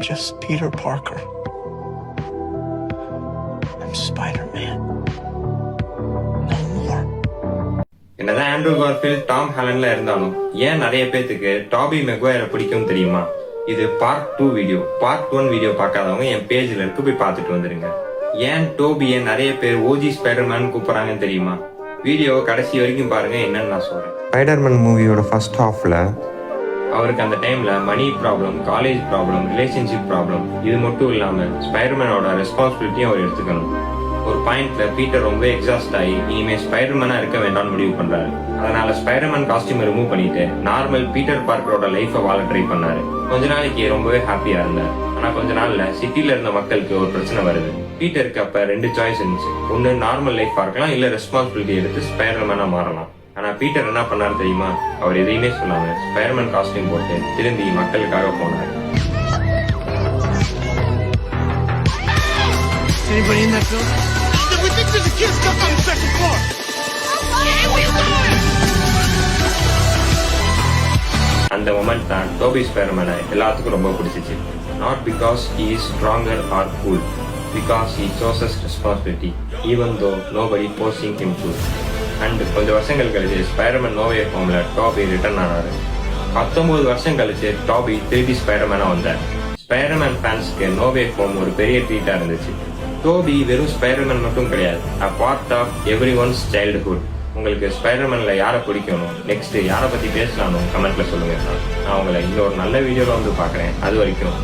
just Peter Parker. I'm Spider-Man. No more. என்னதான் Andrew Garfield Tom ஹாலண்ட்ல இருந்தாலும் ஏன் நிறைய பேத்துக்கு டாபி மெக்வயரை பிடிக்கும் தெரியுமா? இது பார்ட் 2 வீடியோ. பார்ட் 1 வீடியோ பார்க்காதவங்க என் பேஜ்ல இருக்கு, போய் பார்த்துட்டு வந்துருங்க. ஏன் டோபியை நிறைய பேர் ஓஜி ஸ்பைடர்மேன் கூப்பிடுறாங்கன்னு தெரியுமா? வீடியோவை கடைசி வரைக்கும் பாருங்க, என்னன்னு நான் சொல்றேன். ஸ்பைடர்மேன் மூவியோட ஃபர்ஸ்ட் ஹாஃப்ல அவருக்கு அந்த டைம்ல money problem, college problem, relationship problem, இது மட்டும் இல்லாம ஸ்பைடர்மேனோட ரெஸ்பான்சிபிலிட்டியும் அவர் எடுத்துக்கணும். ஒரு பாயிண்ட்ல பீட்டர் ரொம்ப எக்ஸாஸ்ட் ஆகி இனிமே ஸ்பைடர்மேனா இருக்க வேண்டாம்னு முடிவு பண்றாரு. அதனால ஸ்பைடர்மேன் காஸ்டியூம் ரிமூவ் பண்ணிட்டு நார்மல் பீட்டர் பார்க்கரோட லைஃபை வாழ ட்ரை பண்ணாரு. கொஞ்ச நாளைக்கு ரொம்பவே ஹாப்பியா இருந்தார். ஆனா கொஞ்ச நாள்ல சிட்டில இருந்த மக்களுக்கு ஒரு பிரச்சனை வருது. பீட்டருக்கு அப்ப 2 சாய்ஸ் இருந்துச்சு. ஒன்னு நார்மல் லைஃப் பார்க்கலாம், இல்ல ரெஸ்பான்சிபிலிட்டி எடுத்து ஸ்பைடர்மேனா மாறலாம். ஆனா பீட்டர் என்ன பண்ணாரு தெரியுமா? அவர் எதையுமே சொல்லாம ஸ்பைடர்மேன் காஸ்டியூம் போட்டு திரும்பி மக்களுக்காக போனாரு. Anybody in that building? We think there's a kid stuck on the second floor. அந்த மொமெண்ட் தான் டோபி ஸ்பைடர்மேனை எல்லாத்துக்கும் ரொம்ப பிடிச்சிச்சு. Not because he is stronger or cool, because he chooses responsibility even though nobody forcing him to. And கொஞ்சம் வருஷங்கள் கழிச்சு Spiderman no வே ஹோம்ல டாபி ரிட்டர்ன் ஆனாரு. 19 வருஷம் கழிச்சு டாபி திருப்பி ஸ்பைடர்மேனா வந்தார். ஸ்பைடர்மேன் ஃபேன்ஸ்க்கு நோ வே ஹோம் ஒரு பெரிய ட்ரீட்டா இருந்துச்சு. டோபி வெறும் ஸ்பைடர்மேன் மட்டும் கிடையாது, a part of everyone's childhood. உங்களுக்கு ஸ்பைடர்மேன்ல யாரை பிடிக்கணும், நெக்ஸ்ட் யாரை பத்தி பேசலாம்னு கமெண்ட்ல சொல்லுங்க. நான் உங்களை இன்னொரு நல்ல வீடியோல வந்து பாக்குறேன். அது வரைக்கும்